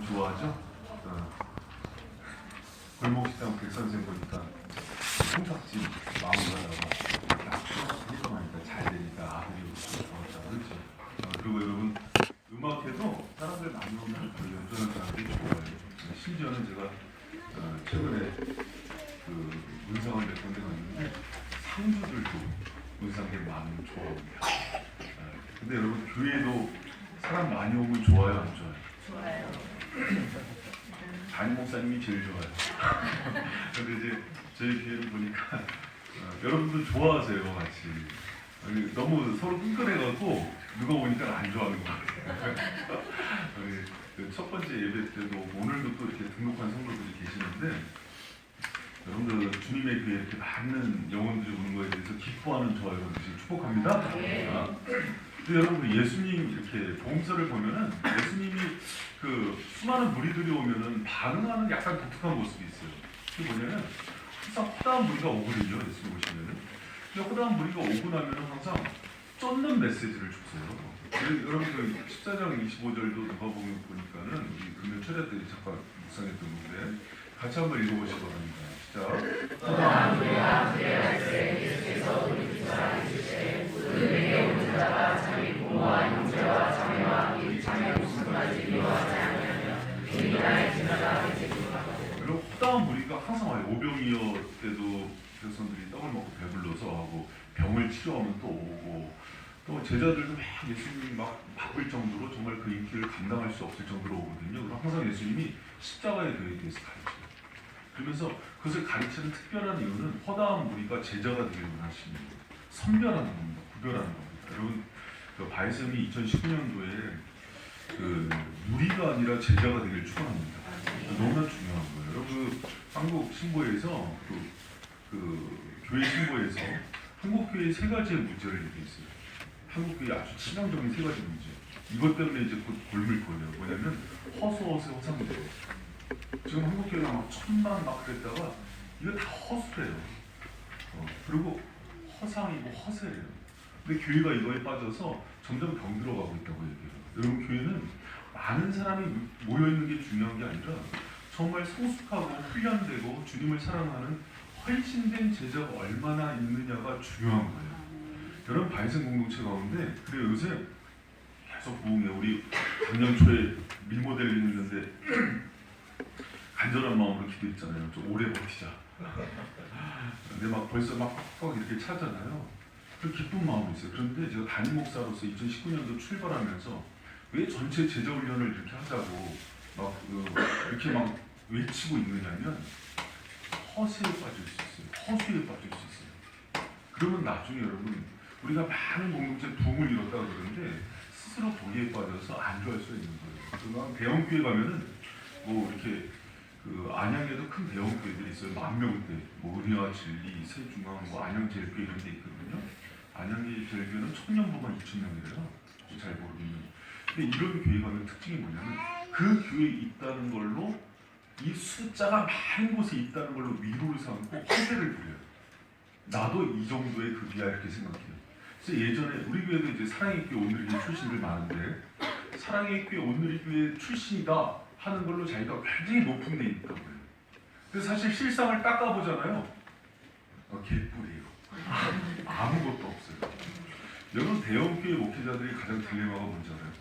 좋아하죠? 골목식당 백선생 보니까 총각집 마음가다가 딱 해동하니까 잘 되니까 아들이 좋았다 그렇죠? 그리고 여러분 음악회도 사람들 많이 오면 그 연주하는 사람들이 좋아해요. 심지어는 제가 최근에 그 문상을 몇 군데 갔는데 상주들도 문상들 많이 좋아합니다. 근데 여러분 교회도 사람 많이 오면 좋아요, 안 좋아요? 좋아요. 담임 목사님이 제일 좋아요. 근데 이제 저희 교회를 보니까 여러분들 좋아하세요, 같이. 너무 서로 끈끈해갖고 누가 오니까 안 좋아하는 것 같아요. 첫 번째 예배 때도 오늘도 또 이렇게 등록한 성도들이 계시는데 여러분들 주님의 교회에 이렇게 많은 영혼들이 오는 거에 대해서 기뻐하는 저와 여러분들이 축복합니다. 근데 여러분 예수님 이렇게 복음서를 보면은 예수님이 그 수많은 무리들이 오면은 반응하는 약간 독특한 모습이 있어요. 그게 뭐냐면 항상 허다한 무리가 오거든요. 예수님 오시면은. 근데 허다한 무리가 오고 나면은 항상 쫓는 메시지를 주세요. 여러분 그 14장 25절도 누가복음 보니까는 우리 금요 철야 때 잠깐 묵상했던 건데 같이 한번 읽어보시기 바랍니다. 시작. 허다한 무리가 그의 말씀에 예수께서 우리 주사를 주시되 그에게 온 자가 자기 부모와 형제와 자매와 이 자매 무슨까지 미워하지 않으며 이 나라에 지나가 그리고 허다한 무리가 항상 와요. 오병이어 때도 백성들이 떡을 먹고 배불러서 하고 병을 치료하면 또 오고 또 제자들도 막 예수님이 막 바쁠 정도로 정말 그 인기를 감당할 수 없을 정도로 오거든요. 그럼 항상 예수님이 십자가의 교회에 대해서 가르쳐요. 그러면서 그것을 가르치는 특별한 이유는 허다한 무리가 제자가 되길 원하시는 거예요. 선별하는 겁니다. 구별하는 겁니다. 여러분 그 바이섬이 2019년도에 그 무리가 아니라 제자가 되길 축원합니다. 너무나 중요한 거예요. 여러분 한국 신보에서 그 교회 신보에서 한국 교회의 세 가지의 문제를 얘기했어요. 한국 교회 아주 치명적인 세 가지 문제. 이것 때문에 이제 곧 골물 거예요. 뭐냐면 허수허수허상들. 지금 한국 교회가 막 천만 막 그랬다가 이거 다 허수래요. 그리고 허상이고 허세예요. 근데 교회가 이거에 빠져서 점점 병들어가고 있다고 얘기해요. 여러분 교회는 많은 사람이 모여있는 게 중요한 게 아니라 정말 성숙하고 훈련되고 주님을 사랑하는 헌신된 제자가 얼마나 있느냐가 중요한 거예요. 여러분 바이슨 공동체 가운데 그래 요새 계속 부흥해. 우리 작년 초에 리모델링 했는데 간절한 마음으로 기도했잖아요. 좀 오래 버티자. 근데 막 벌써 막 팍팍 이렇게 차잖아요. 그 기쁜 마음이 있어요. 그런데 제가 담임 목사로서 2019년도 출발하면서 왜 전체 제자 훈련을 이렇게 하자고 막 이렇게 막 외치고 있느냐면 허세에 빠질 수 있어요. 허수에 빠질 수 있어요. 그러면 나중에 여러분 우리가 많은 공동체 부흥을 이뤘다 그러는데 스스로 거기에 빠져서 안주할 수 있는 거예요. 그러면 대형 교회 가면은 뭐 이렇게 그 안양에도 큰 대형 교회들이 있어요. 10,000명대, 뭐 은혜와 진리, 세중앙, 뭐 안양제일교회 이런 데 있거든요. 안양의 제일교회는 1,000명보다 2,000명이래요. 잘 모르겠는데. 근데 이런 교회 가면 특징이 뭐냐면 그 교회에 있다는 걸로 이 숫자가 많은 곳에 있다는 걸로 위로를 삼고 허세를 부려요. 나도 이 정도의 급이야 이렇게 생각해요. 그래서 예전에 우리 교회도 이제 사랑의 교회 오늘의 출신들 많은데 사랑의 교회 오늘의 교회 출신이다 하는 걸로 자기가 굉장히 높은 데 있다고 해요. 근데 사실 실상을 닦아보잖아요. 개뿔이에요. 아무것도 없어요. 여러분 대형교회 목회자들이 가장 딜레마가 뭔지 알아요?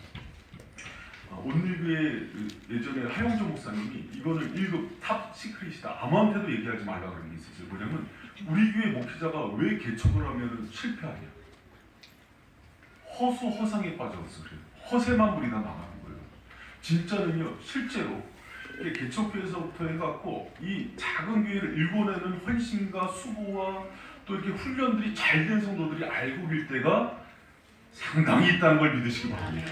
온리교회 예전에 하영조 목사님이 이거는 1급 탑 시크릿이다. 아무한테도 얘기하지 말라고 그런 게 있었어요. 뭐냐면 우리 교회 목회자가 왜 개척을 하면 실패하냐? 허수허상에 빠져서 그래요. 허세만 부리다 나가는 거예요. 진짜는요, 실제로 개척교회에서부터 해갖고 이 작은 교회를 일궈내는 헌신과 수고와 또 이렇게 훈련들이 잘 된 성도들이 알고 계실 때가 상당히 있다는 걸 믿으시기 바랍니다.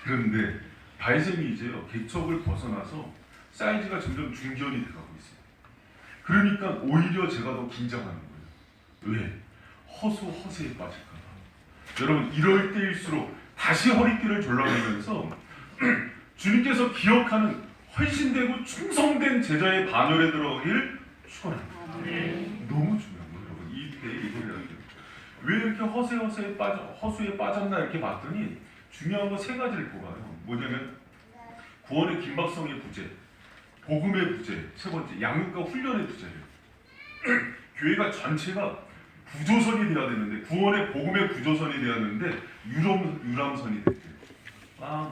그런데 바이sem이 이제요, 개척을 벗어나서 사이즈가 점점 중견이 돼가고 있어요. 그러니까 오히려 제가 더 긴장하는 거예요. 왜? 허수허세에 빠질까 봐. 여러분 이럴 때일수록 다시 허리띠를 졸라매면서 주님께서 기억하는 헌신되고 충성된 제자의 반열에 들어가길 축원합니다. 너무 중요한 거예요, 여러분. 이 때에 이걸 해야 돼요. 왜 이렇게 허수에 빠졌나 이렇게 봤더니 중요한 거 세 가지를 뽑아요. 뭐냐면 구원의 긴박성의 부재, 복음의 부재, 세 번째 양육과 훈련의 부재예요. 교회가 전체가 구조선이 되어야 되는데 구원의 복음의 구조선이 되어야 되는데 유람선이 됐대요.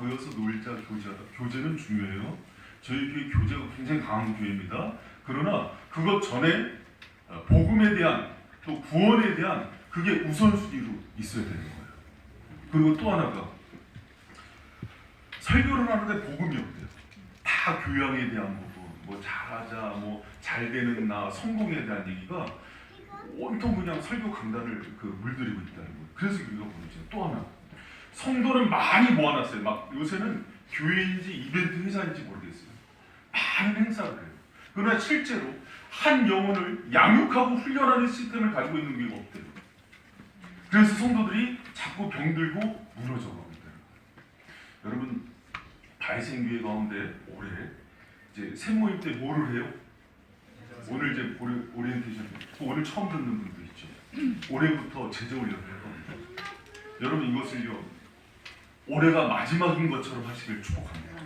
모여서 놀자, 교제하다. 교제는 중요해요. 저희 교회 교제가 굉장히 강한 교회입니다. 그러나 그것 전에 복음에 대한 또 구원에 대한 그게 우선순위로 있어야 되는 거예요. 그리고 또 하나가 설교를 하는데 복음이 없대요. 다 교양에 대한 부분, 뭐 잘하자, 뭐 잘되는 나, 성공에 대한 얘기가 온통 그냥 설교 강단을 물들이고 있다는 거예요. 그래서 우리가 보이죠. 또 하나, 성도는 많이 모아놨어요. 막 요새는 교회인지 이벤트 회사인지 모르겠어요. 많은 행사를 해요. 그러나 실제로 한 영혼을 양육하고 훈련하는 시스템을 가지고 있는 교회가 없대요. 그래서 성도들이 자꾸 병들고 무너져가고 있다는 거예요. 여러분, 발생교회 가운데 올해 이제 샘모임 때 뭐를 해요? 오늘 이제 오리엔테이션, 오늘 처음 듣는 분도 있죠. 올해부터 제자훈련을 할 겁니다. 여러분, 이것을요, 올해가 마지막인 것처럼 하시길 축복합니다.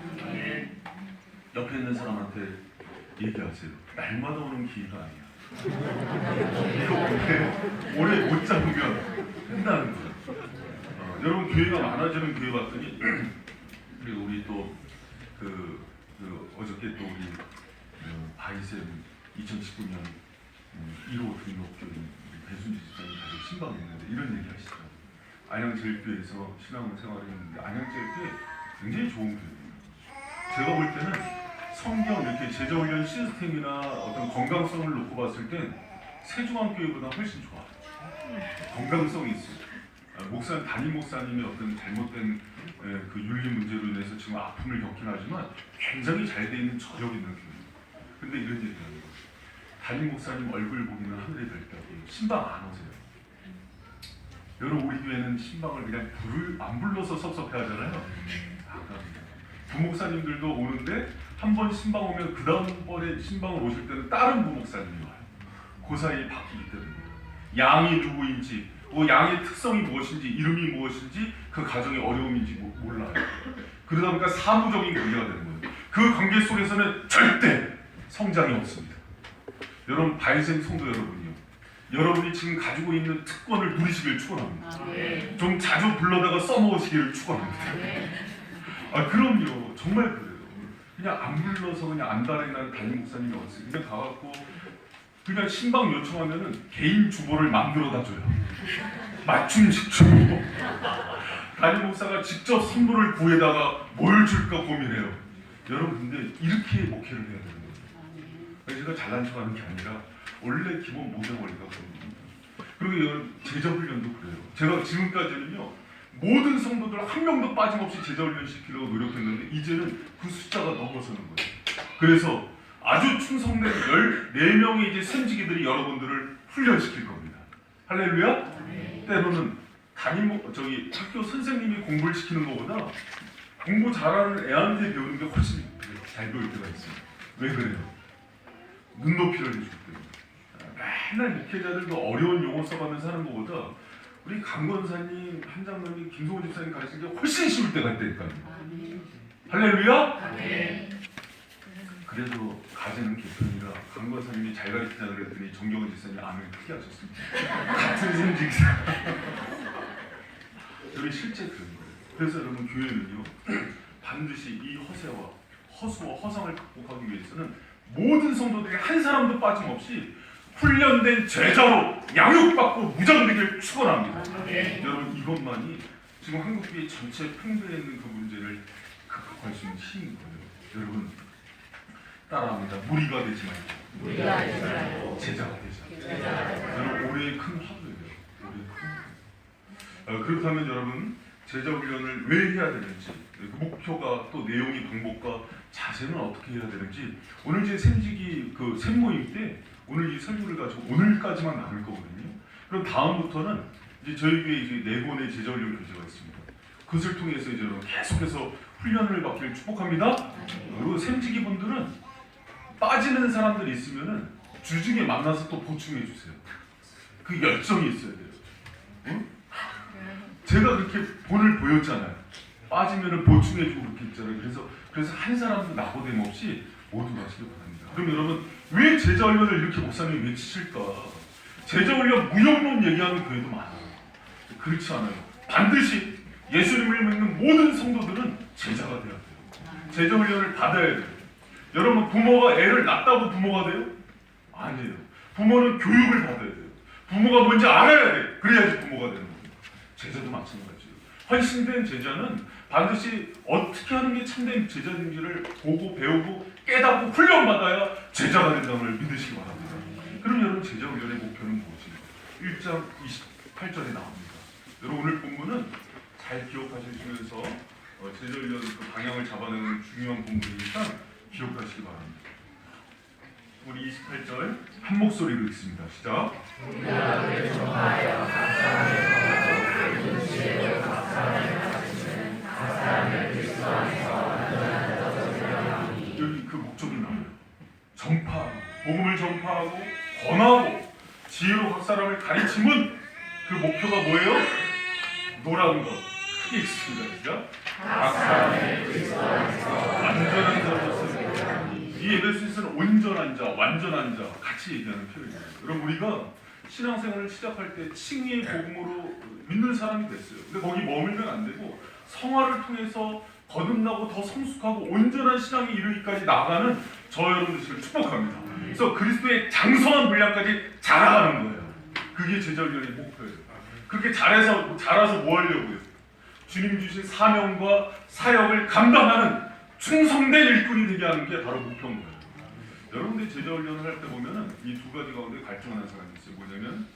옆에 있는 사람한테 얘기하세요. 날마다 오는 기회가 아니야. 이거 올해 못 잡으면 끝나는 거예요. 여러분, 교회가 많아지는 교회 봤더니 그리고 우리 또 어저께 또 우리 바이셈 2019년 1호 등록교인 배순지 집사님 가족 신방했는데 이런 얘기 하시더라고요. 안양제일교회에서 신앙생활을 했는데 안양제일교회 굉장히 좋은 교회예요. 제가 볼 때는 성경 이렇게 제자훈련 시스템이나 어떤 건강성을 놓고 봤을 땐 세종안교회보다 훨씬 좋아요. 건강성이 있어요. 담임 목사님의 어떤 잘못된 그 윤리 문제로 인해서 지금 아픔을 겪긴 하지만 굉장히 잘 돼 있는 저력 있는 교회예요. 근데 이런 얘기를 하는 거예요. 담임 목사님 얼굴 보기는 하늘의 별따기, 신방 안 오세요. 여러분, 우리 교회는 신방을 그냥 안 불러서 섭섭해 하잖아요. 부목사님들도 오는데 한 번 신방 오면 그 다음번에 신방을 오실 때는 다른 부목사님이 와요. 그 사이에 바뀌기 때문에 양이 누구인지, 양의 특성이 무엇인지, 이름이 무엇인지, 그 가정의 어려움인지 몰라요. 그러다 보니까 사무적인 관계가 되는 거예요. 그 관계 속에서는 절대 성장이 없습니다. 여러분, 바이셈 성도 여러분이요, 여러분이 지금 가지고 있는 특권을 누리시길 축원합니다. 좀 자주 불러다가 써먹으시기를 축원합니다. 그럼요, 정말 그래요. 그냥 안 불러서 그냥 안달이 담임 목사님이 없어요. 그냥 가갖고 그냥 신방 요청하면은 개인 주보를 만들어다 줘요. 맞춤식 주보. 담임 목사가 직접 선물을 구해다가 뭘 줄까 고민해요. 여러분, 근데 이렇게 목회를 해야 되는 거예요. 제가 잘난 척하는 게 아니라 원래 기본 모든 원리가 그런 겁니다. 그리고 제자훈련도 그래요. 제가 지금까지는요, 모든 성도들 한 명도 빠짐없이 제자훈련 시키려고 노력했는데 이제는 그 숫자가 넘어서는 거예요. 그래서 아주 충성된 14명의 이제 샘지기들이 여러분들을 훈련시킬 겁니다. 할렐루야? 때로는 학교 선생님이 공부를 시키는 것보다 공부 잘하는 애한테 배우는 게 훨씬 잘 배울 때가 있어요. 왜 그래요? 눈높이를 해주기 때문에. 맨날 목회자들도 어려운 용어 써가면서 하는 것보다 우리 강권사님, 한장로님, 김성호 집사님 가르치는 게 훨씬 쉬울 때가 있다니까요. 할렐루야? 그래도 가지는 개편이라 강권사님이 잘 가르치자 그랬더니 정경원 집사님이 아멘 크게 하셨습니다. 같은 생직사. 여기 실제 그런 거예요. 그래서 여러분, 교회는요, 반드시 이 허수와 허상을 극복하기 위해서는 모든 성도들이 한 사람도 빠짐없이 훈련된 제자로 양육받고 무장되길 축원합니다. 여러분, 이것만이 지금 한국교회 전체 팽배해 있는 그 문제를 극복할 수 있는 힘인 거예요. 여러분, 따라합니다. 무리가 되지 말고 제자가 되자. 여러분, 올해의 큰 화두예요. 그렇다면 여러분, 제자훈련을 왜 해야 되는지, 그 목표가, 또 내용이, 방법과 자세는 어떻게 해야 되는지 오늘 제 샘모임 때 오늘 이 설교를 가지고 오늘까지만 나눌 거거든요. 그럼 다음부터는 이제 저희 교회에 이제 4권의 제자훈련 교재가 있습니다. 그것을 통해서 이제 계속해서 훈련을 받기를 축복합니다. 그리고 샘지기 분들은 빠지는 사람들이 있으면은 주중에 만나서 또 보충해 주세요. 그 열정이 있어야 돼요. 응? 제가 그렇게 본을 보였잖아요. 빠지면은 보충해주고 그렇게 있잖아요. 그래서 한 사람도 낙오됨 없이 모두 하시기 바랍니다. 그럼 여러분 왜 제자 훈련을 이렇게 목사님이 외치실까? 제자 훈련 무용론 얘기하는 교회도 많아요. 그렇지 않아요. 반드시 예수님을 믿는 모든 성도들은 제자가 되어야 돼요. 제자 훈련을 받아야 돼요. 여러분 부모가 애를 낳았다고 부모가 돼요? 아니에요. 부모는 교육을 받아야 돼요. 부모가 뭔지 알아야 돼. 그래야지 부모가 되는 겁니다. 제자도 마찬가지예요. 헌신된 제자는 반드시 어떻게 하는 게 참된 제자인지를 보고 배우고 깨닫고 훈련받아야 제자가 된다는 걸 믿으시기 바랍니다. 그럼 여러분 제자 훈련의 목표는 무엇입니까? 1장 28절에 나옵니다. 여러분 오늘 본문은 잘 기억하시면서 제자 훈련 그 방향을 잡아내는 중요한 본문이니까 기억하시기 바랍니다. 우리 28절 한 목소리로 읽습니다. 시작. 여기 그 목적이 나와요. 전파하고 복음을 전파하고 권하고 지혜로 각 사람을 가르침은 그 목표가 뭐예요? 노라는 것 크게 있습니다. 시작. 각 사람을 그리스도 안에서 완전한 자로서 이 에베소서는 온전한 자, 완전한 자 같이 얘기하는 표현이에요. 여러분 우리가 신앙생활을 시작할 때 칭의의 복음으로 믿는 사람이 됐어요. 근데 거기 머물면 안 되고 성화를 통해서 거듭나고 더 성숙하고 온전한 신앙에 이르기까지 나아가는 저 여러분들을 축복합니다. 그래서 그리스도의 장성한 분량까지 자라가는 거예요. 그게 제자훈련의 목표예요. 그렇게 자라서 뭐 하려고요? 주님 주신 사명과 사역을 감당하는 충성된 일꾼이 되게 하는 게 바로 목표인 거예요. 여러분들이 제자훈련을 할 때 보면은 이 두 가지 가운데 갈등하는 사람이 있어요. 뭐냐면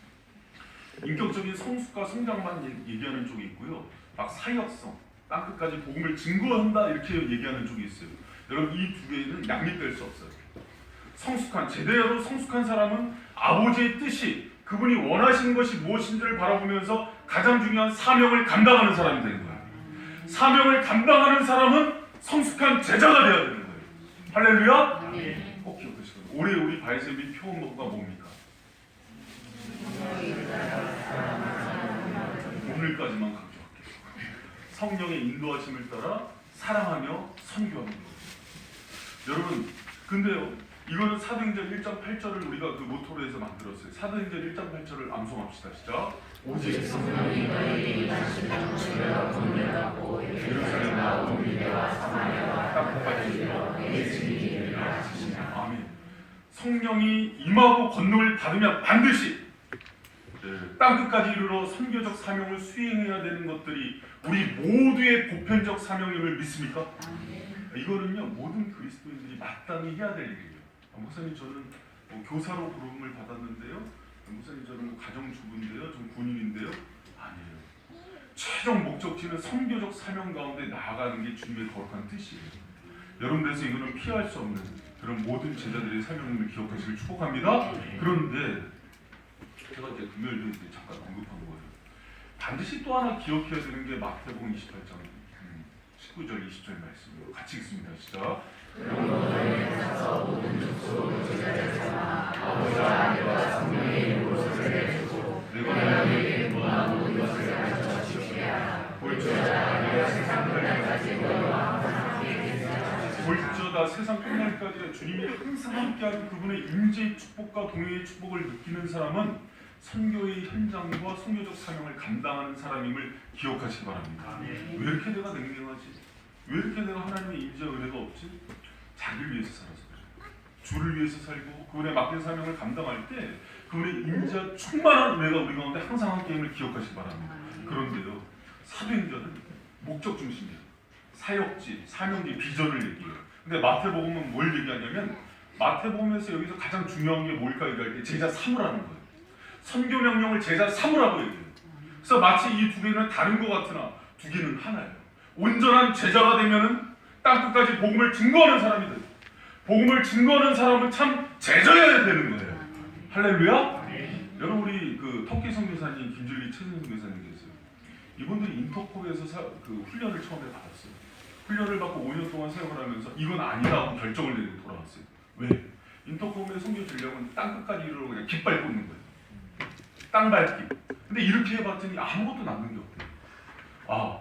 인격적인 성숙과 성장만 얘기하는 쪽이 있고요. 막 사역성, 땅끝까지 복음을 증거한다 이렇게 얘기하는 쪽이 있어요. 여러분 이 두 개는 양립될 수 없어요. 제대로 성숙한 사람은 아버지의 뜻이 그분이 원하시는 것이 무엇인지를 바라보면서 가장 중요한 사명을 감당하는 사람이 되는 거예요. 사명을 감당하는 사람은 성숙한 제자가 되어야 되는 거예요. 할렐루야? 네. 꼭 기억하시고 올해 우리 바이세미 표어가 뭡니까? 오늘까지만 강조할게요. 성령의 인도하심을 따라 사랑하며 선교하는 거예요. 여러분 근데요 이거는 사도행전 1장 8절을 우리가 그 모토로 해서 만들었어요. 사도행전 1장 8절을 암송합시다. 시작. 오직 성령이 너희에게 임하시면 주여 권능을 받고 예루살렘과 온 유대와 사마리아와 땅끝까지 이르러 내 증인이 되리라 하시니라. 아멘. 성령이 임하고 권능을 받으면 반드시 땅끝까지 이르러 선교적 사명을 수행해야 되는 것들이 우리 모두의 보편적 사명임을 믿습니까? 이거는요 모든 그리스도인들이 마땅히 해야 될 일이에요. 목사님 저는 교사로 부름을 받았는데요. 목사님 저는 가정주부인데요. 좀 군인인데요. 아니에요. 최종 목적지는 선교적 사명 가운데 나아가는 게 주님의 거룩한 뜻이에요. 여러분들에서 이거는 피할 수 없는 그런 모든 제자들의 사명을 기억하시길 축복합니다. 그런데 제가 이제 금요일에 잠깐 언급한 거예요. 반드시 또 하나 기억해야 되는 게 마태복음 28장 19절 20절 말씀이에요. 같이 읽습니다. 시작. 그러므로 너희는 가서 모든 족속으로 제자를 삼아 아버지와 아들과 성령의 이름으로 세례주고 내가 너희에게 모든 모든 것을 가르쳐 주시게 하라. 볼지어다 내가 세상 끝날까지 너희와 항상 함께 계시리라. 볼지어다 세상 끝날까지 주님이 항상 함께하는 그분의 임재의 축복과 동행의 축복을 느끼는 사람은 선교의 현장과 선교적 사명을 감당하는 사람임을 기억하시기 바랍니다. 왜 이렇게 내가 냉랭하지? 왜 이렇게 내가 하나님의 임재와 은혜가 없지? 자기를 위해서 살아서 그래요. 주를 위해서 살고 그분의 맡긴 사명을 감당할 때 그분의 임재와 충만한 은혜가 우리 가운데 항상 함께임을 기억하시기 바랍니다. 그런데요 사도행전은 목적 중심이에요. 사역지, 사명지, 비전을 얘기해요. 근데 마태복음은 뭘 얘기하냐면 마태복음에서 여기서 가장 중요한 게 뭘까 얘기할 때 제자 삼으라는 거예요. 선교 명령을 제자 삼으라고 얘기해요. 그래서 마치 이 두 개는 다른 것 같으나 두 개는 하나예요. 온전한 제자가 되면은 땅끝까지 복음을 증거하는 사람이 돼요. 복음을 증거하는 사람은 참 제자여야 되는 거예요. 할렐루야? 여러분 우리 그 터키 선교사님 김준리 최선 선교사님 계세요. 이분들이 인터폴에서 그 훈련을 처음에 받았어요. 훈련을 받고 5년 동안 사역을 하면서 이건 아니라고 결정을 내리고 돌아왔어요. 왜? 인터폴의 선교 전략은 땅끝까지 이르러 그냥 깃발 꽂는 거예요. 땅 밟기. 근데 이렇게 해봤더니 아무것도 남는 게 없대요.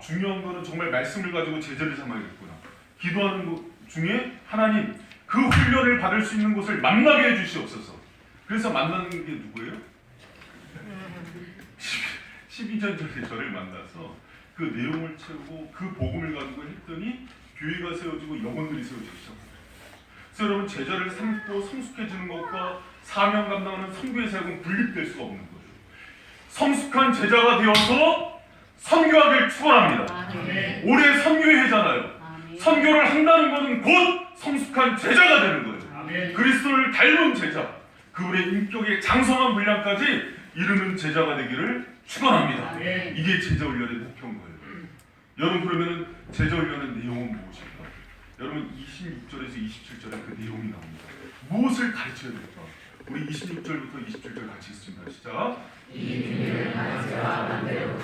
중요한 거는 정말 말씀을 가지고 제자를 삼아야겠구나. 기도하는 것 중에 하나님 그 훈련을 받을 수 있는 곳을 만나게 해주시옵소서. 그래서 만나는 게 누구예요? 12년 전에 저를 만나서 그 내용을 채우고 그 복음을 가지고 했더니 교회가 세워지고 영혼들이 세워지기 시작합니다. 그래서 여러분 제자를 삼고 성숙해지는 것과 사명 감당하는 선교의 사역은 분립될 수가 없는 거예요. 성숙한 제자가 되어서 선교하기를 축원합니다. 올해 선교의 해잖아요. 선교를 한다는 것은 곧 성숙한 제자가 되는 거예요. 그리스도를 닮은 제자, 그분의 인격의 장성한 분량까지 이루는 제자가 되기를 축원합니다. 이게 제자 훈련의 목표인 거예요. 여러분 그러면은 제자 훈련의 내용은 무엇일까? 여러분 26절에서 27절에 그 내용이 나옵니다. 무엇을 가르쳐야 될까? 우리 26절부터 27절 같이 읽습니다. 시작. 이 비밀을 만세와 반대로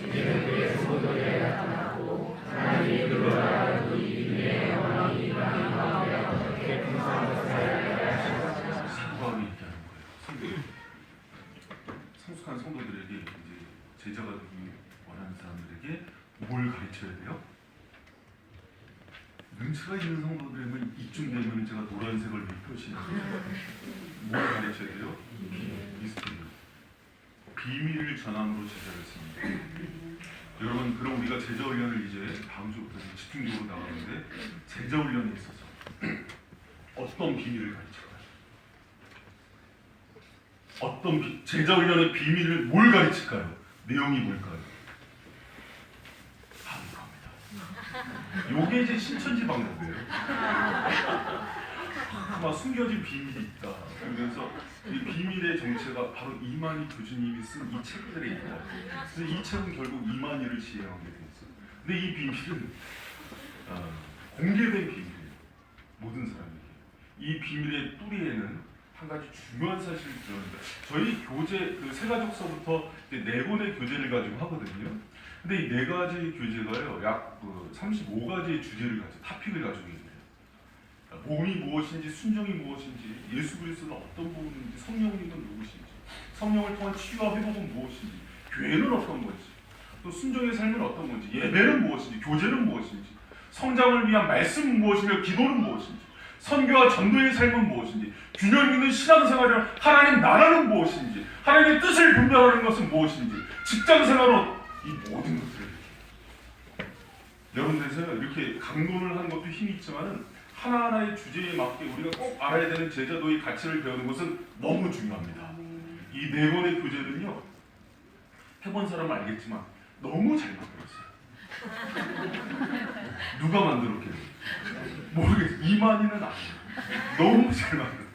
이는 그의 소도에 나타나고 하나님이 그러하여도 이 비밀의 영원히 이방인 가운데 어떻게 풍성한 것을 알게 하시고 사도가 얘기하는 거예요. 성숙한 성도들에게 이제 제자가 되기 원하는 사람들에게 뭘 가르쳐야 돼요? 눈치가 있는 성도들에게는 이쯤 되면 제가 노란색을 표시해요. 뭘 가르쳐야 돼요? 미스터리. 비밀을 전함으로 제자를 씁니다. 여러분 그럼 우리가 제자 훈련을 이제 다음 주부터 집중적으로 나가는데 제자 훈련에 있어서 어떤 비밀을 가르칠까요? 제자 훈련의 비밀을 뭘 가르칠까요? 내용이 뭘까요? 이겁니다. 요게 이제 신천지 방법이에요. 막 숨겨진 비밀이 있다. 그래서 이 비밀의 정체가 바로 이만희 교주님이 쓴 이 책들에 있다. 그래서 이 책은 결국 이만희를 시행하게 됐어요. 근데 이 비밀은 공개된 비밀이에요. 모든 사람에게. 이 비밀의 뿌리에는 한 가지 중요한 사실을 들었는데 저희 교재 그 세가족서부터 네 권의 교재를 가지고 하거든요. 근데 이 네 가지 교재가요 약 35가지의 주제를 가지고 타픽을 가지고 있어요. 복음이 무엇인지, 순종이 무엇인지, 예수 그리스도는 어떤 분인지, 성령님은 누구신지, 성령을 통한 치유와 회복은 무엇인지, 교회는 어떤 건지, 또 순종의 삶은 어떤 건지, 예배는 무엇인지, 교제는 무엇인지, 성장을 위한 말씀은 무엇이며 기도는 무엇인지, 선교와 전도의 삶은 무엇인지, 균형 있는 신앙생활을 하나님 나라는 무엇인지, 하나님의 뜻을 분별하는 것은 무엇인지, 직장생활은 이 모든 것들을 여러분들에서 이렇게 강론을 하는 것도 힘이 있지만은 하나하나의 주제에 맞게 우리가 꼭 알아야 되는 제자도의 가치를 배우는 것은 너무 중요합니다. 이 네 권의 교재는요 해본 사람은 알겠지만 너무 잘 만들었어요. 누가 만들었길래 모르겠어요. 이만희는 아니에요. 너무 잘 만들었어요.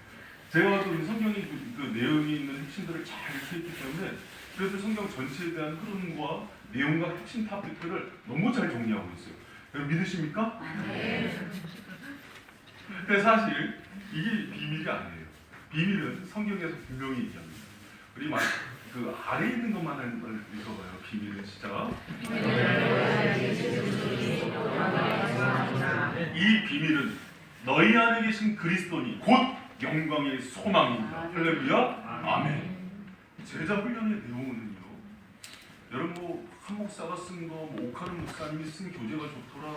제가 또 성경이 그 내용이 있는 핵심들을 잘 이해했기 때문에 그래서 성경 전체에 대한 흐름과 내용과 핵심 토픽들을 너무 잘 정리하고 있어요. 여러분 믿으십니까? 네. 근데 사실 이게 비밀이 아니에요. 비밀은 성경에서 분명히 얘기합니다. 우리 그 아래에 있는 것만 읽어봐요. 비밀은 진짜. 이 비밀은 너희 안에 계신 그리스도니 곧 영광의 소망입니다. 할렐루야. 아멘. 제자 훈련의 내용은요. 여러분 한 목사가 쓴 거, 오카는 목사님이 쓴 교재가 좋더라.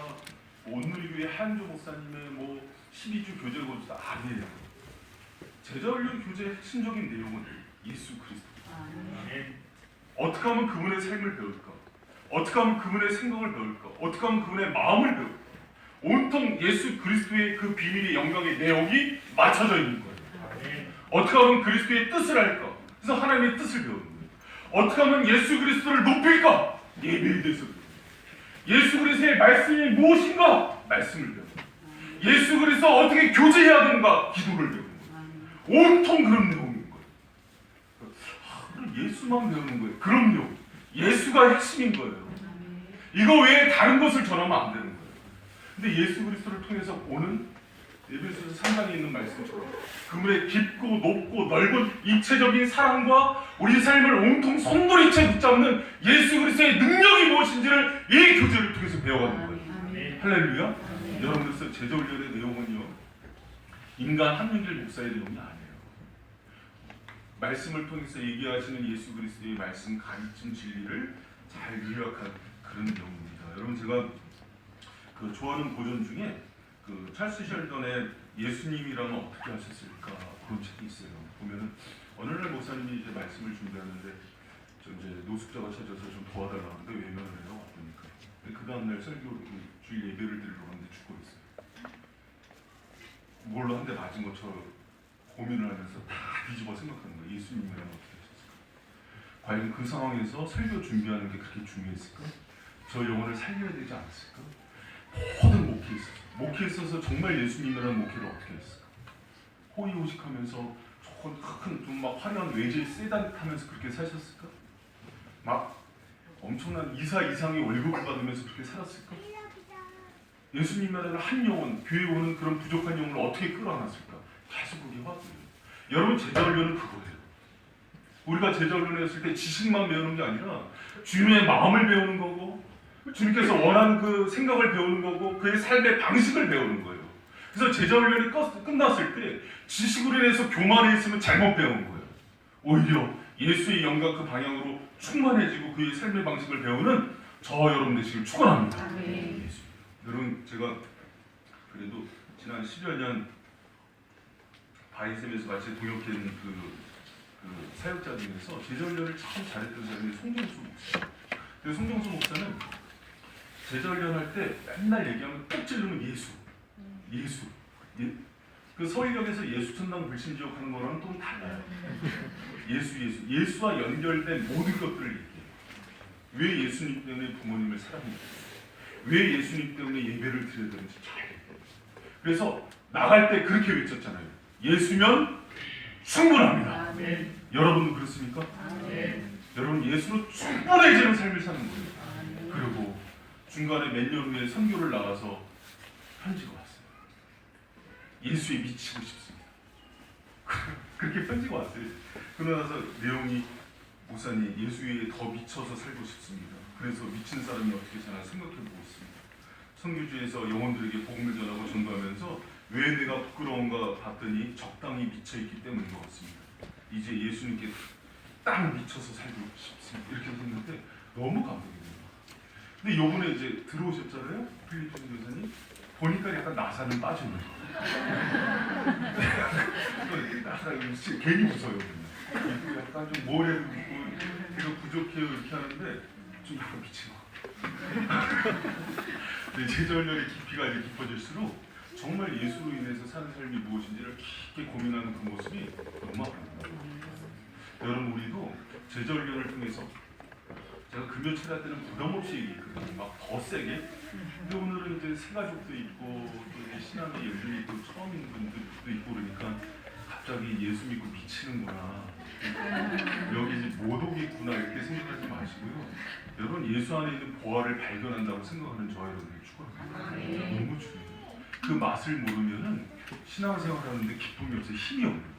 온누리교회 한조 목사님의 12주 교재 고도 아니에요. 제자훈련 교재의 핵심적인 내용은 예수 그리스도. 어떻게 하면 그분의 삶을 배울까? 어떻게 하면 그분의 생각을 배울까? 어떻게 하면 그분의 마음을 배울까? 온통 예수 그리스도의 그 비밀의 영광의 내용이 맞춰져 있는 거예요. 어떻게 하면 그리스도의 뜻을 알까? 그래서 하나님의 뜻을 배우는 거예요. 어떻게 하면 예수 그리스도를 높일까? 예배에 대해서 배우는 거예요. 예수 그리스도의 말씀이 무엇인가? 말씀을 배우는 거예요. 예수 그리스도 어떻게 교제해야 되는가? 기도를 배우는 거예요. 온통 그런 내용인 거예요. 그럼 예수만 배우는 거예요. 그럼요. 예수가 핵심인 거예요. 이거 외에 다른 것을 전하면 안 되는 거예요. 근데 예수 그리스도를 통해서 보는 에베소서 3장에 있는 말씀처럼 그분의 깊고 높고 넓은 입체적인 사랑과 우리 삶을 온통 손도리채 붙잡는 예수 그리스도의 능력이 무엇인지를 이 교제를 통해서 배워가는 거예요. 할렐루야. 여러분들 제자 훈련의 내용은요 인간 한민길 목사의 내용이 아니에요. 말씀을 통해서 얘기하시는 예수 그리스도의 말씀, 가르침, 진리를 잘 요약한 그런 내용입니다. 여러분 제가 그 좋아하는 고전 중에 그 찰스 셸던의 예수님이라면 어떻게 하셨을까 그런 책이 있어요. 보면은 어느 날 목사님이 이제 말씀을 준비하는데 저 이제 노숙자가 찾아서 좀 도와달라고 하는데 외면을 해요. 보니까 그 다음날 설교 주일 예배를 드리러 갔는데 죽어 있어요. 뭘로 한 대 맞은 것처럼 고민을 하면서 다 뒤집어 생각하는 거예요. 예수님이라면 어떻게 하셨을까? 과연 그 상황에서 설교 준비하는 게 그렇게 중요했을까? 저 영혼을 살려야 되지 않았을까? 모든 목회에 있어서 정말 예수님이라는 목회를 어떻게 했을까? 호의호식하면서 좀 화려한 외제 세단 타면서 그렇게 사셨을까? 막 엄청난 이사 이상의 월급을 받으면서 그렇게 살았을까? 예수님이라는 한 영혼, 교회에 오는 그런 부족한 영혼을 어떻게 끌어안았을까? 계속 그게 화두예요. 여러분 제자훈련은 그거예요. 우리가 제자훈련을 했을 때 지식만 배우는 게 아니라 주님의 마음을 배우는 거고 주님께서 원하는 그 생각을 배우는 거고 그의 삶의 방식을 배우는 거예요. 그래서 제자훈련이 끝났을 때 지식으로 인해서 교만해 있으면 잘못 배운 거예요. 오히려 예수의 영과 그 방향으로 충만해지고 그의 삶의 방식을 배우는 저와 여러분 되시길 축원합니다. 여러분 제가 그래도 지난 10여 년 바이샘에서 같이 동역한 그 사역자 중에서 제자훈련을 참 잘했던 사람이 송정수 목사. 그 송정수 목사는 제자훈련 할 때 맨날 얘기하면 꼭 찌르면 예수. 그 서울역에서 예수 천당 불신지옥 하는 거랑은 또 달라요. 예수와 연결된 모든 것들을 얘기해요. 왜 예수님 때문에 부모님을 사랑해요? 왜 예수님 때문에 예배를 드려야 되는지 잘 얘기해요. 그래서 나갈 때 그렇게 외쳤잖아요. 예수면 충분합니다. 아멘. 여러분도 그렇습니까? 아멘. 여러분 예수로 충분해지는 삶을 사는 거예요. 아멘. 그리고 중간에 몇 년 후에 선교를 나가서 편지가 왔어요. 예수에 미치고 싶습니다. 그렇게 편지가 왔어요. 그러고 나서 내용이 목사님 예수에 더 미쳐서 살고 싶습니다. 그래서 미친 사람이 어떻게 사나 생각해보고 있습니다. 선교지에서 영혼들에게 복음을 전하고 전도하면서 왜 내가 부끄러운가 봤더니 적당히 미쳐있기 때문인 것 같습니다. 이제 예수님께 딱 미쳐서 살고 싶습니다. 이렇게 했는데 너무 감동이 됩니다. 근데 요번에 이제 들어오셨잖아요. 필리핀 교사님. 보니까 약간 나사는 빠진 거예요. 괜히 웃어요. 약간 좀 모래도 묻고 제가 부족해요 이렇게 하는데 좀 약간 미친 거. 제자훈련의 깊이가 이제 깊어질수록 정말 예수로 인해서 사는 삶이 무엇인지를 깊게 고민하는 그 모습이 너무 아름다워요. 여러분 우리도 제자훈련을 통해서 제가 금요 차례 때는 부담 없이 얘기했거든요. 막 더 세게. 근데 오늘은 이제 새 가족도 있고 또 신앙의 열정이 있고 처음인 분들도 있고 그러니까 갑자기 예수 믿고 미치는구나. 여기 이제 못 오겠구나 이렇게 생각하지 마시고요. 여러분 예수 안에 있는 보화를 발견한다고 생각하는 저와 여러분이 축원합니다. 너무 중요해요. 그 맛을 모르면은 신앙생활하는데 기쁨이 없어요. 힘이 없는 거예요.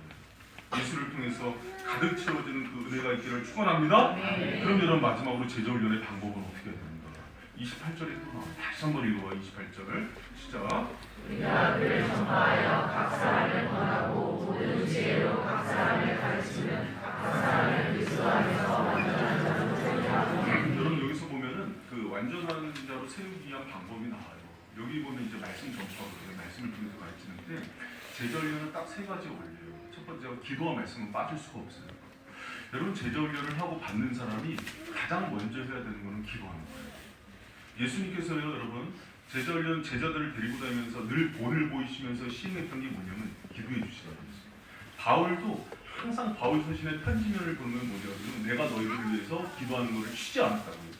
예수를 통해서 가득 채워지는 그 은혜가 있기를 축원합니다. 그럼 여러분 마지막으로 제자훈련의 방법은 어떻게 해야 됩니까? 28절에 또 나와요. 다시 한번 읽어봐. 28절 시작. 우리가 그를 전파하여 각 사람을 권하고 모든 지혜로 각 사람을 가르치면 각 사람을 그리스도 안에서 완전한 자로 세우게 하고. 여러분 여기서 보면은 그 완전한 자로 세우기 위한 방법이 나와요. 여기 보면 이제 말씀 전파거든요. 말씀을 통해서 가르치는데 제자훈련은 딱 세 가지 원리예요. 첫 번째가 기도와 말씀은 빠질 수가 없어요. 여러분 제자훈련을 하고 받는 사람이 가장 먼저 해야 되는 것은 기도하는 거예요. 예수님께서요 여러분 제자훈련 제자들을 데리고 다니면서 늘 본을 보이시면서 시행했던 게 뭐냐면 기도해 주시라고 했어요. 바울도 항상 바울 서신의 편지면을 보면 뭐냐면 내가 너희를 위해서 기도하는 것을 쉬지 않았다고 해요.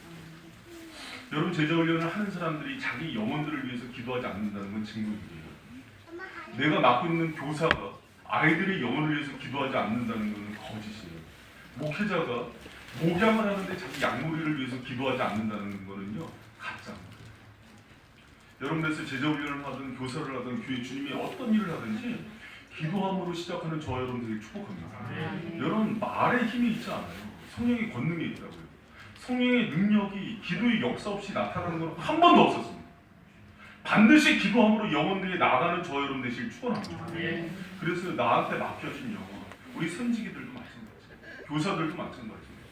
여러분 제자훈련을 하는 사람들이 자기 영혼들을 위해서 기도하지 않는다는 건 증거이에요. 내가 맡고 있는 교사가 아이들의 영혼을 위해서 기도하지 않는다는 것은 거짓이에요. 목회자가 목양을 하는데 자기 양무리를 위해서 기도하지 않는다는 것은요 가짜입니다. 여러분들께서 제자훈련을 하든 교사를 하든 교회 주님이 어떤 일을 하든지 기도함으로 시작하는 저와 여러분들이 축복합니다. 여러분 말에 힘이 있지 않아요. 성령의 권능이 있다고요. 성령의 능력이 기도의 역사 없이 나타나는 건 한 번도 없었습니다. 반드시 기도함으로 영혼들이 나가는 저와 여러분 되시길 축원합니다. 그래서 나한테 맡겨진 영혼, 우리 선지기들도 마찬가지예요. 교사들도 마찬가지예요.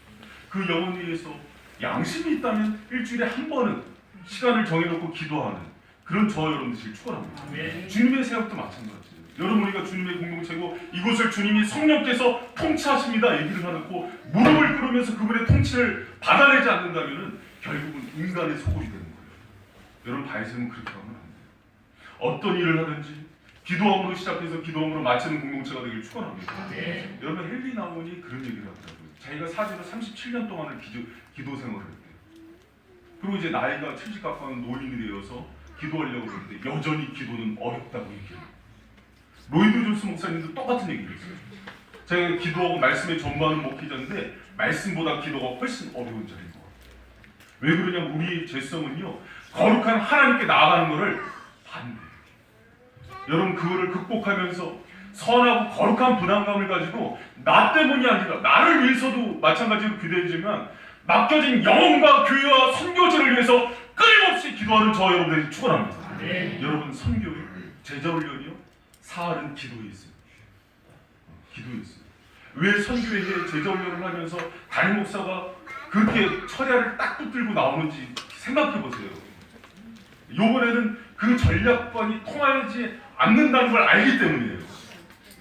그 영혼 위해서 양심이 있다면 일주일에 한 번은 시간을 정해놓고 기도하는 그런 저와 여러분들을 축원합니다. 주님의 사역도 마찬가지예요. 여러분 우리가 주님의 공동체고 이곳을 주님이 성령께서 통치하십니다 얘기를 하고 무릎을 꿇으면서 그분의 통치를 받아내지 않는다면 결국은 인간의 소굴이 되는 거예요. 여러분 바이샘은 그렇게 하면 안 돼요. 어떤 일을 하든지 기도함으로 시작해서 기도함으로 마치는 공동체가 되길 축원합니다. 여러분 헨리 나운이 그런 얘기를 하더라고요. 자기가 사지로 37년 동안을 기도 생활을 했대요. 그리고 이제 나이가 70 가까운 노인이 되어서 기도하려고 그러는데 여전히 기도는 어렵다고 얘기해요. 로이드 존스 목사님도 똑같은 얘기를 했어요. 제가 기도하고 말씀에 전무하는 목회자인데 말씀보다 기도가 훨씬 어려운 자리인 것 같아요. 왜 그러냐면 우리의 죄성은요 거룩한 하나님께 나아가는 것을 반대해요. 여러분 그거를 극복하면서 선하고 거룩한 부담감을 가지고 나 때문이 아니라 나를 위해서도 마찬가지로 기도해주지만 맡겨진 영혼과 교회와 선교지를 위해서 끊임없이 기도하는 저 여러분들이 축원합니다. 여러분 선교의 제자훈련이요 사활은 기도에 있어요. 기도에 있어요. 왜 선교회에 제자훈련을 하면서 담임 목사가 그렇게 철야를 딱 붙들고 나오는지 생각해 보세요. 이번에는 그 전략관이 통하지 않는다는 걸 알기 때문이에요.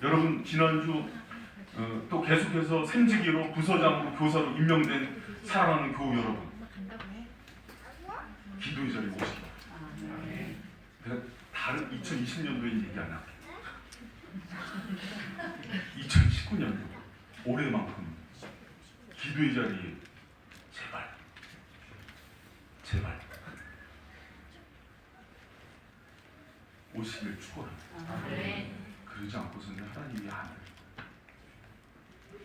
여러분 지난주 또 계속해서 생지기로 부서장으로 교사로 임명된 사랑하는 교우 여러분 기도의 자리에 오시기 바랍니다. 내가 다른 2020년도에 얘기 안 할게요. 2019년도 올해만큼 기도의 자리에 제발 오시길 축원합니다. 그러지 않고서는 하나님이 안 해요.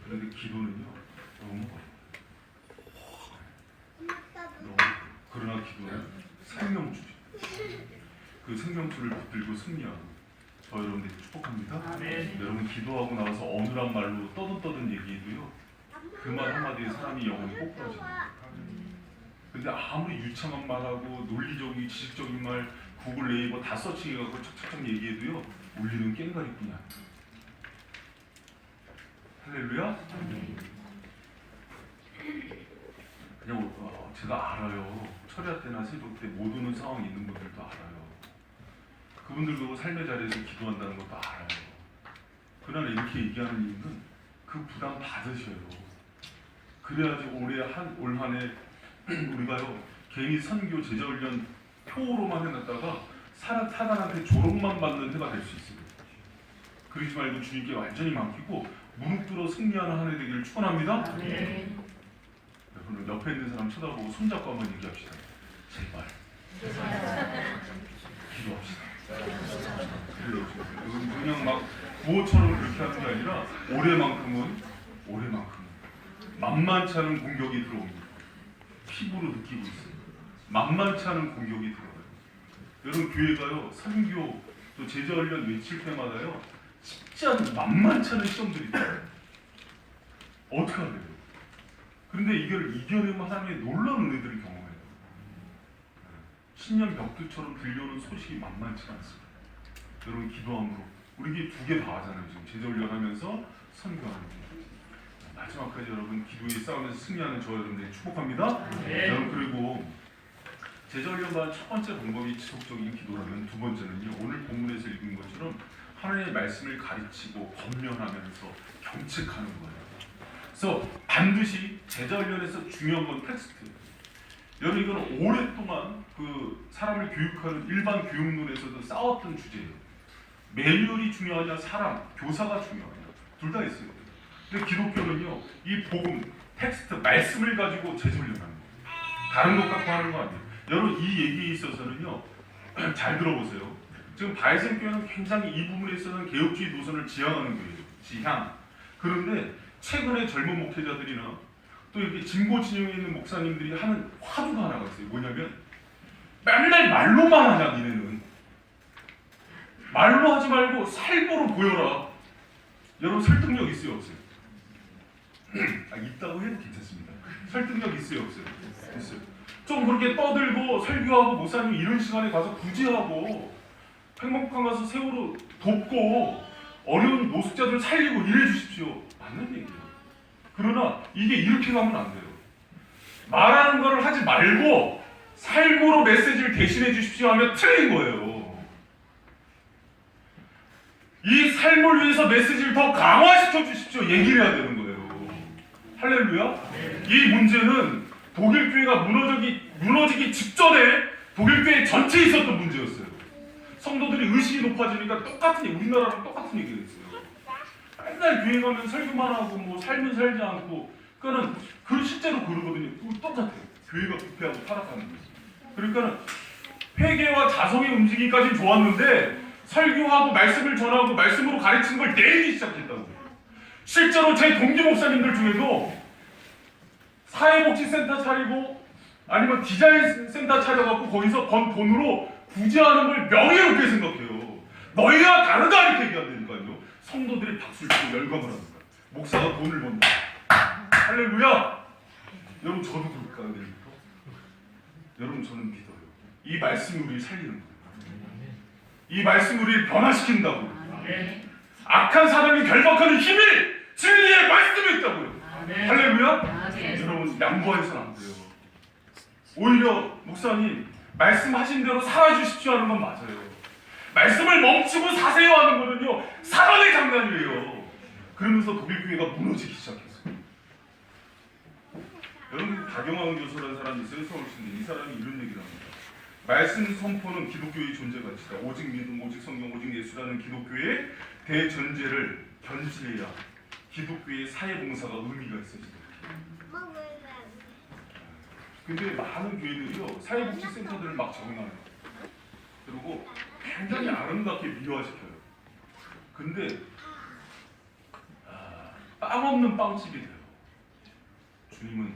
그런데 기도는요 너무 어려워요. 그러나 기도는 생명수죠. 그 생명수를 붙들고 승리하고 저 여러분들 축복합니다. 여러분 기도하고 나와서 어느란 말로 떠든 얘기해도요 그 말 한마디에 사람이 영혼이 꼬꾸라집니다. 근데 아무리 유창한 말하고 논리적인 지식적인 말 구글 네이버 다 서칭해갖고 척척척 얘기해도요 울리는 깽가리뿐이야. 할렐루야. 그냥 제가 알아요. 철야 때나 새벽 때 못 오는 상황이 있는 분들도 알아요. 그분들 보고 삶의 자리에서 기도한다는 것도 알아요. 그러나 이렇게 얘기하는 이유는 그 부담 받으셔요. 그래야지 올 한 해 우리가요 괜히 선교 제자훈련 표로만 해놨다가 사단한테 조롱만 받는 해가 될 수 있어요. 그러지 말고 주님께 완전히 맡기고 무릎 꿇어 승리하는 한 해 되기를 축원합니다. 여러분 옆에 있는 사람 쳐다보고 손잡고 한번 얘기합시다. 제발 기도합시다. 그냥 막 구호처럼 그렇게 하는 게 아니라 올해만큼은 만만치 않은 공격이 들어옵니다. 피부로 느끼고 있어요. 만만치 않은 공격이 들어와요. 여러분 교회가요 선교 또 제자훈련 외칠 때마다요 쉽지 않은 만만치 않은 시험들이 있어요. 어떻게 해야 돼요? 그런데 이걸 이겨내면 하나님의 놀라운 은혜들을 경험해요. 신년 벽두처럼 들려오는 소식이 만만치 않습니다. 여러분 기도함으로 우리 두 개 다 하잖아요. 지금 제자훈련 하면서 선교하는 거. 마지막까지 여러분 기도의 싸움에서 승리하는 저 여러분들이 축복합니다. 여러분 그리고 제자훈련반 첫 번째 방법이 지속적인 기도라면 두 번째는요 오늘 본문에서 읽은 것처럼 하나님의 말씀을 가르치고 권면하면서 경책하는 거예요. 그래서 반드시 제자훈련에서 중요한 건 텍스트예요. 여러분 이건 오랫동안 그 사람을 교육하는 일반 교육론에서도 싸웠던 주제예요. 매뉴얼이 중요하냐 사람, 교사가 중요하냐 둘 다 있어요. 근데 기독교는요 이 복음, 텍스트, 말씀을 가지고 제자훈련하는 거예요. 다른 것 갖고 하는 거 아니에요. 여러분 이 얘기에 있어서는요 잘 들어보세요. 지금 바이샘 교회는 굉장히 이 부분에 있어서는 개혁주의 노선을 지향하는 거예요. 지향. 그런데 최근에 젊은 목회자들이나 또 이렇게 진보 진영에 있는 목사님들이 하는 화두가 하나가 있어요. 뭐냐면 맨날 말로만 하냐 니네는. 말로 하지 말고 삶으로 보여라. 여러분 설득력 있어요 없어요? 있다고 해도 괜찮습니다. 설득력 있어요 없어요? 있어요. 좀 그렇게 떠들고 설교하고 목사님 이런 시간에 가서 구제하고 팽목항 가서 세월호 돕고 어려운 노숙자들 살리고 이래 주십시오. 맞는 얘기예요. 그러나 이게 이렇게 가면 안 돼요. 말하는 거를 하지 말고 삶으로 메시지를 대신해 주십시오 하면 틀린 거예요. 이 삶을 위해서 메시지를 더 강화시켜 주십시오 얘기를 해야 되는 거예요. 할렐루야. 이 문제는 독일 교회가 무너지기 직전에 독일 교회 전체에 있었던 문제였어요. 성도들이 의식이 높아지니까 우리나라랑 똑같은 얘기를 했어요. 맨날 교회 가면 설교만 하고 뭐 삶은 살지 않고, 그러니까는 실제로 그러거든요. 똑같아요. 교회가 부패하고 타락하는 거예요. 그러니까는 회개와 자성의 움직이기까지는 좋았는데 설교하고 말씀을 전하고 말씀으로 가르치는 걸 내리기 시작했다고요. 실제로 제 동기 목사님들 중에도 사회복지센터 차리고 아니면 디자인 센터 차려갖고 거기서 번 돈으로 구제하는 걸 명예롭게 생각해요. 너희와 다르다 이렇게 얘기한다니까요. 성도들이 박수를 치고 열광을 하는 거예요. 목사가 돈을 번다. 할렐루야. 여러분 저도 그럴까요? 내일부터? 여러분 저는 믿어요. 이 말씀이 우리를 살리는 거예요. 이 말씀이 우리를 변화시킨다고. 악한 사람이 결박하는 힘이 진리의 말씀에 있다고요. 할렐루야. 여러분 양보해서는 안 돼요. 오히려 목사님 말씀하신 대로 살아주십시오 하는 건 맞아요. 말씀을 멈추고 사세요 하는 거는요 사랑의 장난이에요. 그러면서 독일 교회가 무너지기 시작했어요. 여러분 박영환 교수라는 사람이 있어요. 서울시인데 이 사람이 이런 얘기를 합니다. 말씀 선포는 기독교의 존재 가치다. 오직 믿음, 오직 성경, 오직 예수라는 기독교의 대전제를 견지해야 기독교의 사회봉사가 의미가 있어진다. 근데 많은 교회들이요 사회복지센터들을 막 정해놔요. 그리고 굉장히 아름답게 미화시켜요. 근데 빵 없는 빵집이 돼요. 주님은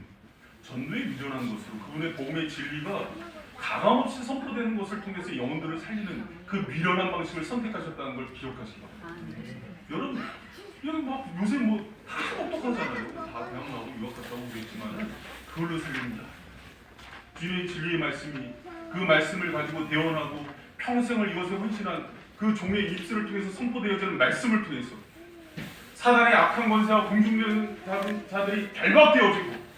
전도에 미련한 것으로 그분의 복음의 진리가 가감없이 선포되는 것을 통해서 영혼들을 살리는 그 미련한 방식을 선택하셨다는 걸 기억하시기 바랍니다. 여러분 막 요새 다 똑똑하잖아요. 다 대학 나오고 유학 갔다 오고 그랬지만 그걸로 살립니다. 주님의 진리의 말씀이 그 말씀을 가지고 대언하고 평생을 이것에 헌신한 그 종의 입술을 통해서 선포되어지는 말씀을 통해서 사단의 악한 권세와 공중자들이 결박되어지고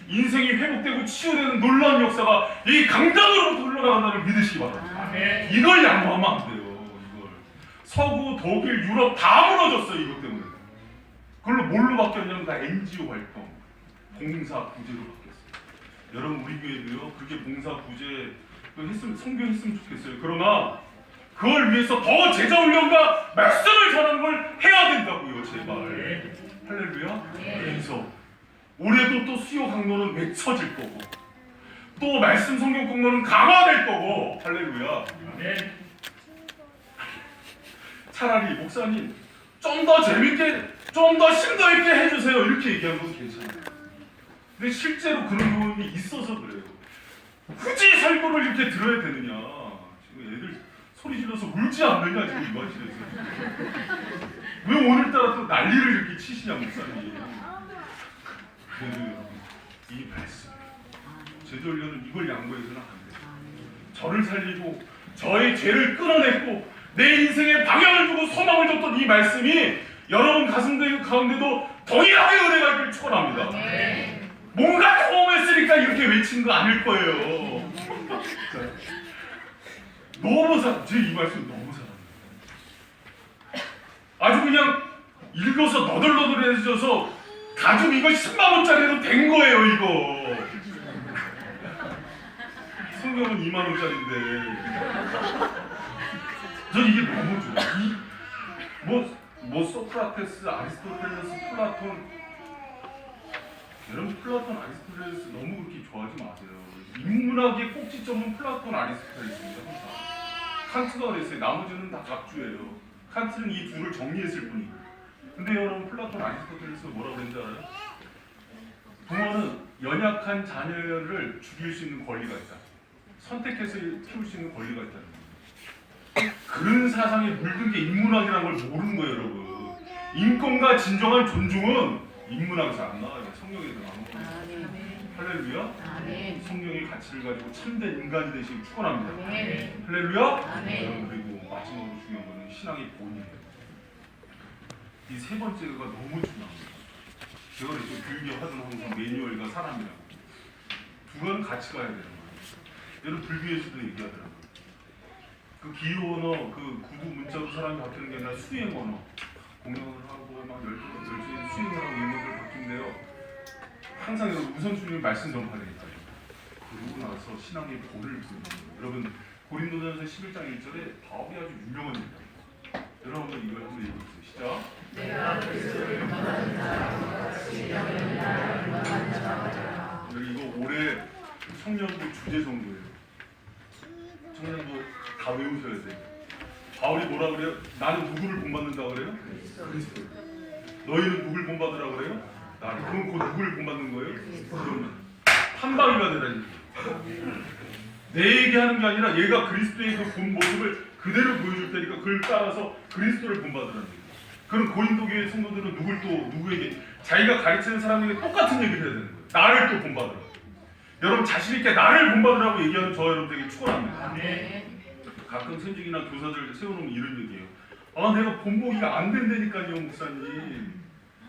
인생이 회복되고 치유되는 놀라운 역사가 이 강단으로부터 흘러나간다는 믿으시기 바랍니다. 이걸 양보하면 안 돼요. 이걸 서구, 독일, 유럽 다 무너졌어요. 이것 때문에. 그걸로 뭘로 바뀌었냐면 다 NGO 활동, 봉사, 구제로 바뀌었어요. 여러분 우리 교회도요 그렇게 봉사, 구제 성교했으면 좋겠어요. 그러나 그걸 위해서 더 제자 훈련과 말씀을 전하는 걸 해야 된다고요. 제발. 할렐루야. 그래서 올해도 또 수요 강로는 맺혀질 거고 또 말씀 성경 공로는 강화될 거고. 할렐루야. 차라리 목사님 좀 더 재밌게 좀 더 심도 있게 해주세요 이렇게 얘기하는 건 괜찮아요. 근데 실제로 그런 부분이 있어서 그래요. 굳이 설교를 이렇게 들어야 되느냐. 지금 애들 소리 질러서 울지 않느냐 지금 이만실에서. 왜 오늘따라 또 난리를 이렇게 치시냐 목사님. 그래도 이 말씀 제자훈련은 이걸 양보해서는 안 돼요. 저를 살리고 저의 죄를 끌어냈고 내 인생에 방향을 주고 소망을 줬던 이 말씀이 여러분 가슴 가운데도 동일하게 은혜가 있기를 축원합니다. 뭔가 경험했으니까 이렇게 외치는 거 아닐 거예요. 너무 제 이 말씀 너무 사랑해요. 아주 그냥 읽어서 너덜너덜해져서 가죽 이거 10만 원짜리로 된 거예요 이거. 성경은 2만 원짜리인데. 전 이게 너무 좋아. 뭐 소크라테스, 아리스토텔레스, 플라톤. 여러분 플라톤, 아리스토텔레스 너무 그렇게 좋아하지 마세요. 인문학의 꼭지점은 플라톤, 아리스토텔레스입니다. 칸트가 그랬어요. 나머지는 다 각주예요. 칸트는 이 둘을 정리했을 뿐이에요. 근데 여러분 플라톤, 아리스토텔레스가 뭐라고 했는지 알아요? 부모는 연약한 자녀를 죽일 수 있는 권리가 있다. 선택해서 키울 수 있는 권리가 있다는 거예요. 그런 사상에 물든 게 인문학이라는 걸 모르는 거예요, 여러분. 인권과 진정한 존중은 인문학에서 안 나와요. 성경에서 나오는 거예요. 할렐루야. 성경의 가치를 가지고 참된 인간이 되시길 축원합니다. 할렐루야. 여러분 그리고 마지막으로 중요한 거는 신앙의 본이에요. 이 세 번째가 너무 중요합니다. 제가 그랬죠. 교육의 화두는 항상 매뉴얼과 사람이라고. 두 가지는 같이 가야 되는 거예요. 예를 불교에서도 얘기하더라고요. 그 기호 언어, 그 구두 문자로 사람이 바뀌는 게 아니라 수행 언어. 공연을 하고 막 열심히 수행을 하고 인물을 바뀐대요. 항상 우선순위 말씀 전파되니까요. 그러고 나서 신앙의 본을 보는 거예요. 여러분 고린도전서 11장 1절에 바울이 아주 유명한 얘기예요. 여러분 이걸 한번 읽어보세요. 시작. 내가 그리스도를 본받은 자와 같이 영원히 나를 본받는 자와 같으라. 여기 이거 올해 청년부 주제 선거예요. 청년부 다 외우셔야 돼요. 바울이 뭐라 그래요? 나는 누구를 본받는다 그래요? 그리스도. 너희는 누굴 본받으라 그래요? 나를. 그럼 그 누구를 본받는 거예요? 그러면 한 방이가 되라니. 내 얘기하는 게 아니라 얘가 그리스도의 그 본 모습을 그대로 보여줄 테니까 그걸 따라서 그리스도를 본받으라는 얘기예요. 그럼 고린도 교회 성도들은 누구에게 자기가 가르치는 사람에게 똑같은 얘기를 해야 되는 거예요. 나를 또 본받으라. 여러분 자신 있게 나를 본받으라고 얘기하는 저 여러분들에게 축원합니다. 가끔 선직이나 교사들 세워놓으면 이런 얘기예요. 아 내가 본보기가 안 된다니까요 목사님.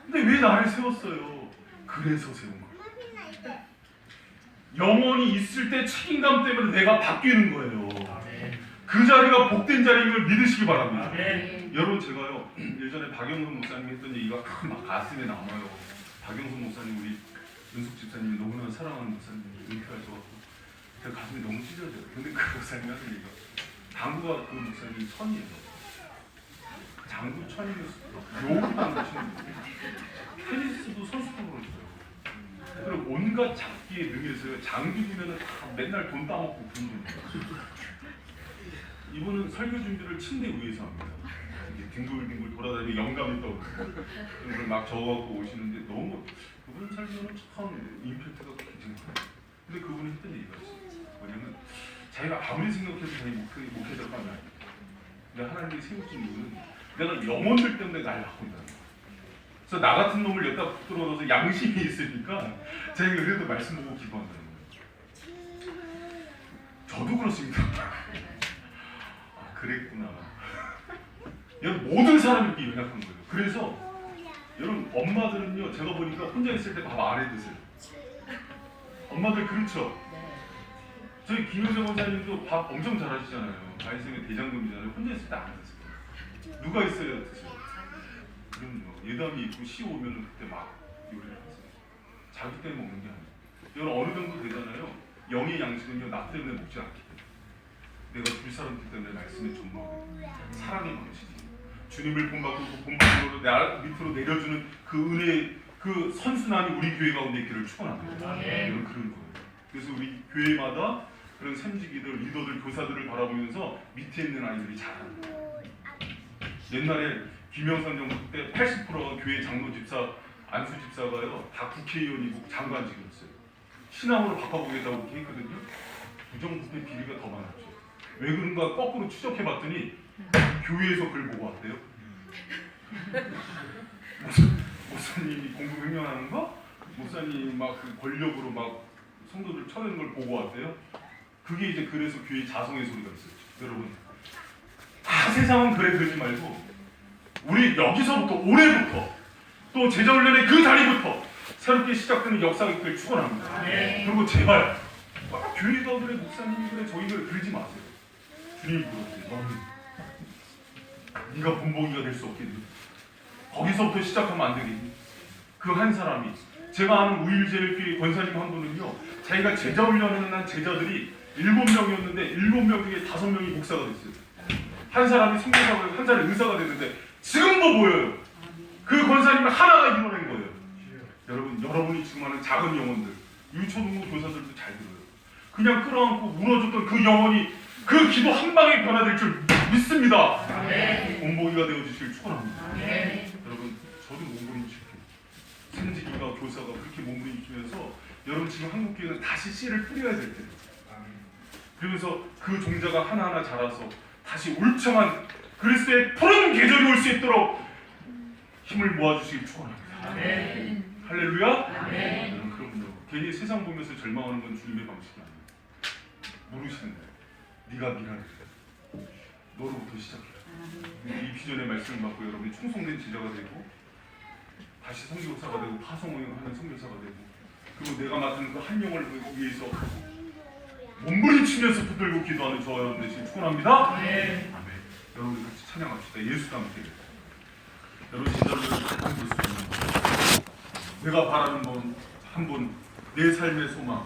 근데 왜 나를 세웠어요? 그래서 세운 거예요. 영원히 있을 때 책임감 때문에 내가 바뀌는 거예요. 그 자리가 복된 자리인 걸 믿으시기 바랍니다. 여러분 제가요 예전에 박영선 목사님 했던 얘기가 막 가슴에 남아요. 박영선 목사님 우리 윤숙 집사님이 너무나 사랑하는 목사님이 은퇴하셔서 제 가슴이 너무 찢어져요. 근데 그 목사님이 하는 얘기가 당구가 그 목사님이 천이에요. 장구 천이면서 욕을 안 하시는 거예요. 테니스도 선수법으로 있어요. 그리고 온갖 잡기에 능해서요. 장기기면은 다 맨날 돈 따먹고 그런 분이에요. 이분은 설교 준비를 침대 위에서 합니다. 뒹굴뒹굴 돌아다니고 영감이 떠오르고 그걸 막 적어갖고 오시는데 너무 그분 설교는 참 임팩트가 굉장해요. 근데 그분이 했던 얘기가 있어요. 뭐냐면 자기가 아무리 생각해도 자기 목회자가 아니야. 근데 하나님이 세우신 이유는 내가 영혼들 때문에 날 낳고 있다는 거야. 그래서 나 같은 놈을 여기다 붙들어서 양심이 있으니까 자기가 그래도 말씀 보고 기도한다는 거예요. 저도 그렇습니다. 아, 그랬구나. 여러분 모든 사람이 이렇게 연약한 거예요. 그래서 여러분 엄마들은요 제가 보니까 혼자 있을 때 밥 안 해 드세요. 엄마들 그렇죠? 저희 김효정 원장님도 밥 엄청 잘하시잖아요. 가인쌤의 대장금이잖아요. 혼자 있을 때 안 드세요. 누가 있어야 드세요? 그럼요. 예담이 있고 시 오면은 그때 막 요리를 하세요. 자기 때문에 먹는 게 아니에요. 여러분 어느 정도 되잖아요. 영의 양식은요 나 때문에 먹지 않기 때문에. 내가 줄 사람들 때문에 말씀에 전무하고 사랑의 방식이에요. 주님을 본받고 그 본받음으로 내 밑으로 내려주는 그 은혜, 그 선순환이 우리 교회 가운데 있기를 축원합니다. 여러분 그런 거예요. 그래서 우리 교회마다 그런 샘지기들, 리더들, 교사들을 바라보면서 밑에 있는 아이들이 자라는 거예요. 옛날에 김영삼 정부 때 80%가 교회 장로 집사, 안수 집사가요 다 국회의원이고 장관직이었어요. 신앙으로 바꿔보겠다고 그렇게 했거든요. 부정부패 비리가 더 많았죠. 왜 그런가 거꾸로 추적해봤더니 교회에서 그걸 보고 왔대요. 목사님이 공부 횡령하는 거? 목사님이 막 그 권력으로 막 성도들 쳐내는 걸 보고 왔대요. 그게 이제 그래서 교회 자성의 소리가 있었죠. 여러분 다 세상은 그래 그러지 말고 우리 여기서부터 올해부터 또 제자훈련의 그 자리부터 새롭게 시작되는 역사가 있기를 축원합니다. 그리고 제발 교회가 그래 목사님이 그래 저희 그래 그러지 마세요. 주님이 부르세요. 너는 네가 본보기가 될 수 없겠니? 거기서부터 시작하면 안 되겠니? 그 한 사람이 제가 아는 우일제일교회 권사님 한 분은요 자기가 제자훈련하는 한 제자들이 7명이었는데 7명 중에 5명이 목사가 됐어요. 한 사람이 선교사고 한 사람이 의사가 됐는데 지금도 보여요. 그 권사님을 하나가 이뤄낸 거예요. 여러분이 지금 하는 작은 영혼들 유초등부 교사들도 잘 들어요. 그냥 끌어안고 울어줬던 그 영혼이 그 기도 한 방에 변화될 줄 믿습니다. 본보기가 되어주시길 축원합니다. 여러분 저도 몸부림치고 생지기가 교사가 그렇게 몸부림치면서 여러분 지금 한국교회는 다시 씨를 뿌려야 될 때예요. 그러면서 그 종자가 하나하나 자라서 다시 울창한 그리스도의 푸른 계절이 올 수 있도록 힘을 모아주시길 축원합니다. 할렐루야. 여러분 그럼요. 괜히 세상 보면서 절망하는 건 주님의 방식이 아니에요. 물으시는 거예요. 네가 미라를 너로부터 시작해. 이 비전의 말씀을 받고 여러분이 충성된 제자가 되고 다시 선교사가 되고 파송하는 선교사가 되고, 그리고 내가 맡은 그 한 영을 위해서 몸부림치면서 붙들고 기도하는 저와 여러분 되시길 축원합니다. 아멘. 여러분 같이 찬양합시다. 예수가 함께. 여러분 진짜로 내가 바라는 분 한 분, 내 삶의 소망,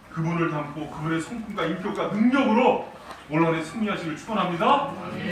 그분을 담고 그분의 성품과 인격과 능력으로 올 한해 승리하시길 축원합니다.